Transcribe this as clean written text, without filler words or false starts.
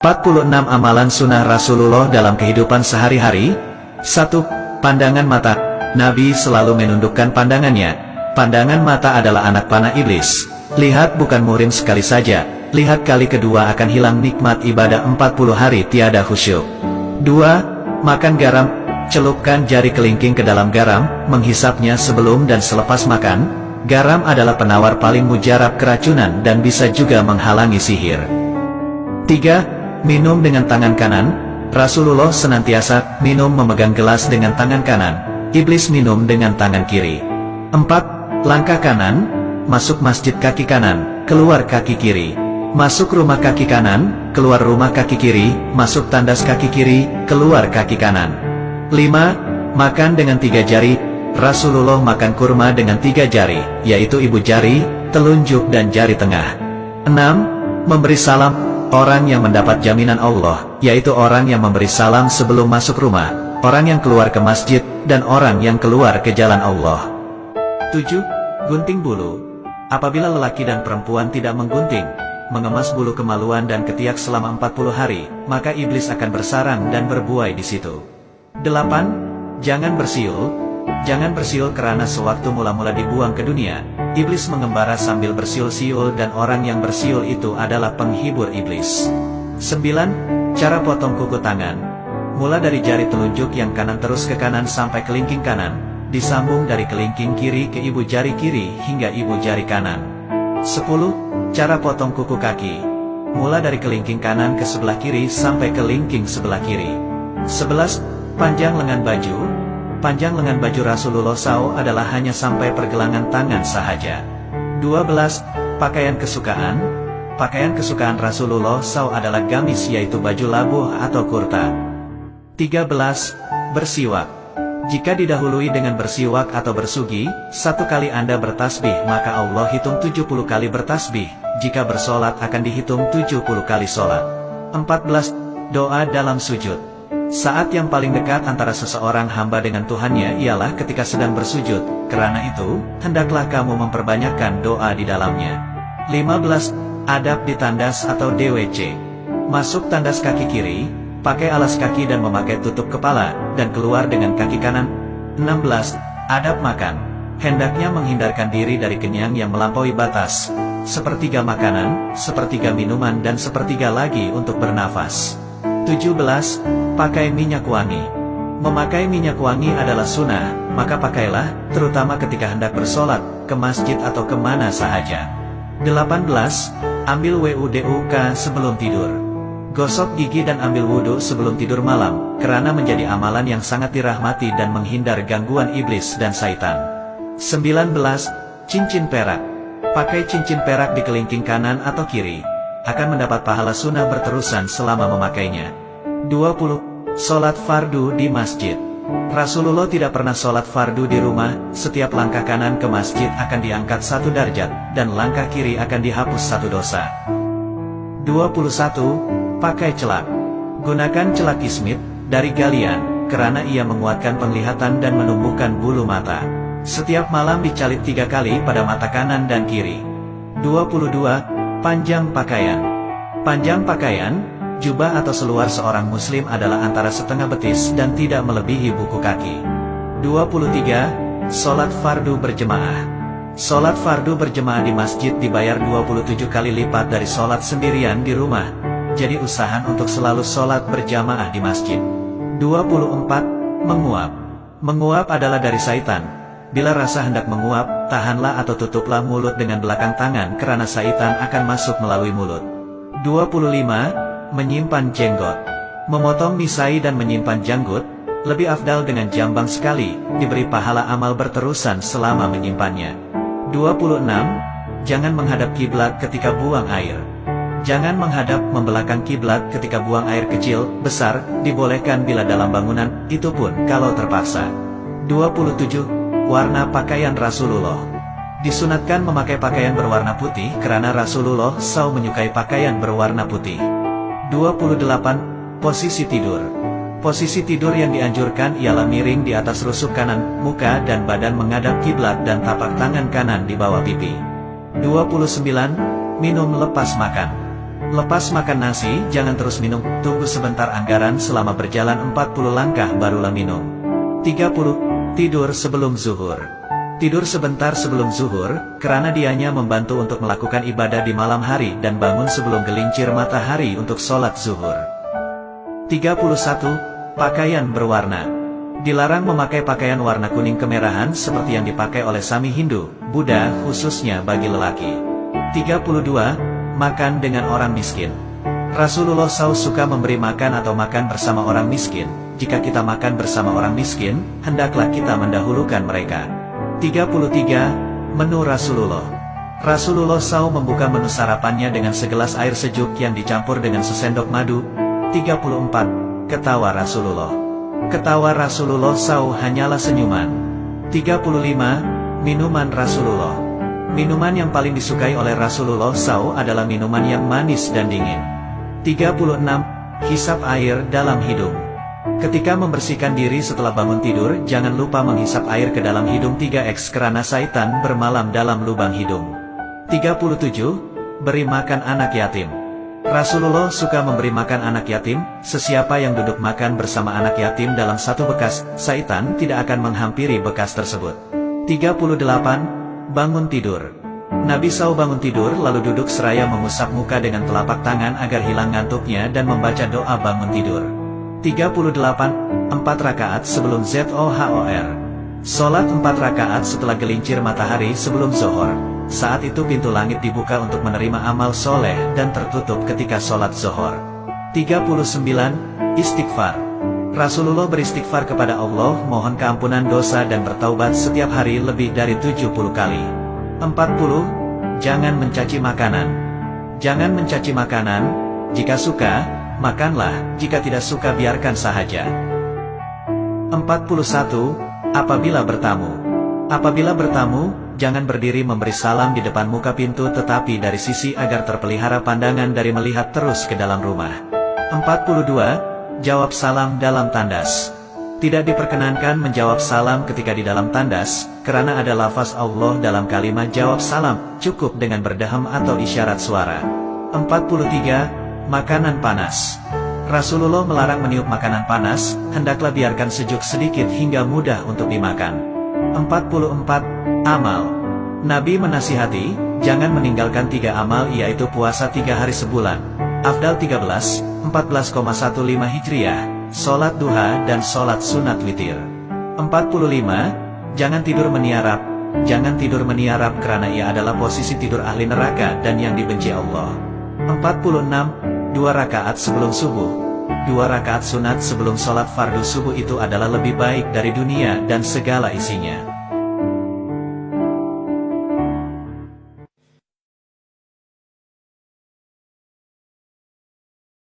46 Amalan sunnah Rasulullah dalam kehidupan sehari-hari. 1. Pandangan mata. Nabi selalu menundukkan pandangannya. Pandangan mata adalah anak panah iblis. Lihat bukan murim sekali saja, lihat kali kedua akan hilang nikmat ibadah 40 hari tiada khusyuk. 2. Makan garam. Celupkan jari kelingking ke dalam garam, menghisapnya sebelum dan selepas makan. Garam adalah penawar paling mujarab keracunan dan bisa juga menghalangi sihir. 3. Minum dengan tangan kanan. Rasulullah senantiasa minum memegang gelas dengan tangan kanan. Iblis minum dengan tangan kiri. 4. Langkah kanan. Masuk masjid kaki kanan, keluar kaki kiri. Masuk rumah kaki kanan, keluar rumah kaki kiri. Masuk tandas kaki kiri, keluar kaki kanan. 5. Makan dengan 3 jari. Rasulullah makan kurma dengan 3 jari, yaitu ibu jari, telunjuk dan jari tengah. 6. Memberi salam. Orang yang mendapat jaminan Allah, yaitu orang yang memberi salam sebelum masuk rumah, orang yang keluar ke masjid, dan orang yang keluar ke jalan Allah. 7. Gunting bulu. Apabila lelaki dan perempuan tidak menggunting, mengemas bulu kemaluan dan ketiak selama 40 hari, maka iblis akan bersarang dan berbuai di situ. 8. Jangan bersiul. Jangan bersiul karena sewaktu mula-mula dibuang ke dunia, iblis mengembara sambil bersiul-siul dan orang yang bersiul itu adalah penghibur iblis. 9. Cara potong kuku tangan. Mula dari jari telunjuk yang kanan terus ke kanan sampai kelingking kanan, disambung dari kelingking kiri ke ibu jari kiri hingga ibu jari kanan. 10. Cara potong kuku kaki. Mula dari kelingking kanan ke sebelah kiri sampai kelingking sebelah kiri. 11. Panjang lengan baju. Panjang lengan baju Rasulullah SAW adalah hanya sampai pergelangan tangan sahaja. 12. Pakaian kesukaan. Pakaian kesukaan Rasulullah SAW adalah gamis, yaitu baju labuh atau kurta. 13. Bersiwak. Jika didahului dengan bersiwak atau bersugi, 1 kali Anda bertasbih maka Allah hitung 70 kali bertasbih. Jika bersolat akan dihitung 70 kali solat. 14. Doa dalam sujud. Saat yang paling dekat antara seseorang hamba dengan Tuhannya ialah ketika sedang bersujud. Karena itu, hendaklah kamu memperbanyakkan doa di dalamnya. 15. Adab di tandas atau DWC. Masuk tandas kaki kiri, pakai alas kaki dan memakai tutup kepala, dan keluar dengan kaki kanan. 16. Adab makan. Hendaknya menghindarkan diri dari kenyang yang melampaui batas. 1/3 makanan, 1/3 minuman dan 1/3 lagi untuk bernafas. 17. Pakai minyak wangi. Memakai minyak wangi adalah sunnah, maka pakailah, terutama ketika hendak bersolat, ke masjid atau kemana sahaja. 18. Ambil WUDUK sebelum tidur. Gosok gigi dan ambil wudhu sebelum tidur malam, karena menjadi amalan yang sangat dirahmati dan menghindar gangguan iblis dan syaitan. 19. Cincin perak. Pakai cincin perak di kelingking kanan atau kiri. Akan mendapat pahala sunnah berterusan selama memakainya. 20. Sholat fardu di masjid. Rasulullah tidak pernah sholat fardu di rumah. Setiap langkah kanan ke masjid akan diangkat 1 derajat, dan langkah kiri akan dihapus 1 dosa. 21. Pakai celak. Gunakan celak ismit dari galian, karena ia menguatkan penglihatan dan menumbuhkan bulu mata. Setiap malam dicalit 3 kali pada mata kanan dan kiri. 22. Panjang pakaian. Panjang pakaian, jubah atau seluar seorang muslim adalah antara setengah betis dan tidak melebihi buku kaki. 23. Sholat fardu berjemaah. Sholat fardu berjemaah di masjid dibayar 27 kali lipat dari sholat sendirian di rumah. Jadi usahakan untuk selalu sholat berjamaah di masjid. 24. Menguap. Menguap adalah dari syaitan. Bila rasa hendak menguap, tahanlah atau tutuplah mulut dengan belakang tangan karena syaitan akan masuk melalui mulut. 25. Menyimpan jenggot. Memotong misai dan menyimpan janggut, lebih afdal dengan jambang sekali, diberi pahala amal berterusan selama menyimpannya. 26. Jangan menghadap kiblat ketika buang air. Jangan menghadap membelakang kiblat ketika buang air kecil, besar, dibolehkan bila dalam bangunan, itu pun kalau terpaksa. 27. Warna pakaian Rasulullah. Disunatkan memakai pakaian berwarna putih karena Rasulullah SAW menyukai pakaian berwarna putih. 28. Posisi tidur. Posisi tidur yang dianjurkan ialah miring di atas rusuk kanan, muka dan badan menghadap kiblat dan tapak tangan kanan di bawah pipi. 29. Minum lepas makan. Lepas makan nasi, jangan terus minum, tunggu sebentar anggaran selama berjalan 40 langkah barulah minum. 30. Tidur sebelum zuhur. Tidur sebentar sebelum zuhur, karena dianya membantu untuk melakukan ibadah di malam hari dan bangun sebelum gelincir matahari untuk sholat zuhur. 31. Pakaian berwarna. Dilarang memakai pakaian warna kuning kemerahan seperti yang dipakai oleh Sami Hindu, Buddha, khususnya bagi lelaki. 32. Makan dengan orang miskin. Rasulullah SAW suka memberi makan atau makan bersama orang miskin. Jika kita makan bersama orang miskin, hendaklah kita mendahulukan mereka. 33. Menu Rasulullah. Rasulullah SAW membuka menu sarapannya dengan segelas air sejuk yang dicampur dengan sesendok madu. 34. Ketawa Rasulullah. Ketawa Rasulullah SAW hanyalah senyuman. 35. Minuman Rasulullah. Minuman yang paling disukai oleh Rasulullah SAW adalah minuman yang manis dan dingin. 36. Hisap air dalam hidung. Ketika membersihkan diri setelah bangun tidur, jangan lupa menghisap air ke dalam hidung 3x karena syaitan bermalam dalam lubang hidung. 37. Beri makan anak yatim. Rasulullah suka memberi makan anak yatim. Sesiapa yang duduk makan bersama anak yatim dalam satu bekas, syaitan tidak akan menghampiri bekas tersebut. 38. Bangun tidur. Nabi SAW bangun tidur lalu duduk seraya mengusap muka dengan telapak tangan agar hilang ngantuknya dan membaca doa bangun tidur. 38. 4 rakaat sebelum zuhur. Sholat 4 rakaat setelah gelincir matahari sebelum zuhur. Saat itu pintu langit dibuka untuk menerima amal soleh dan tertutup ketika sholat zuhur. 39. Istighfar. Rasulullah beristighfar kepada Allah, mohon keampunan dosa dan bertaubat setiap hari lebih dari 70 kali. 40. Jangan mencaci makanan. Jangan mencaci makanan. Jika suka, makanlah. Jika tidak suka, biarkan sahaja. 41. Apabila bertamu. Apabila bertamu, jangan berdiri memberi salam di depan muka pintu tetapi dari sisi agar terpelihara pandangan dari melihat terus ke dalam rumah. 42. Jawab salam dalam tandas. Tidak diperkenankan menjawab salam ketika di dalam tandas, karena ada lafaz Allah dalam kalimat jawab salam, cukup dengan berdeham atau isyarat suara. 43. Makanan panas. Rasulullah melarang meniup makanan panas, hendaklah biarkan sejuk sedikit hingga mudah untuk dimakan. 44. Amal. Nabi menasihati, jangan meninggalkan 3 amal yaitu puasa 3 hari sebulan. Afdal 13, 14,15 Hijriah, sholat duha dan sholat sunat witir. 45. Jangan tidur meniarap. Jangan tidur meniarap karena ia adalah posisi tidur ahli neraka dan yang dibenci Allah. 46. 2 rakaat sebelum subuh. 2 rakaat sunat sebelum sholat fardu subuh itu adalah lebih baik dari dunia dan segala isinya.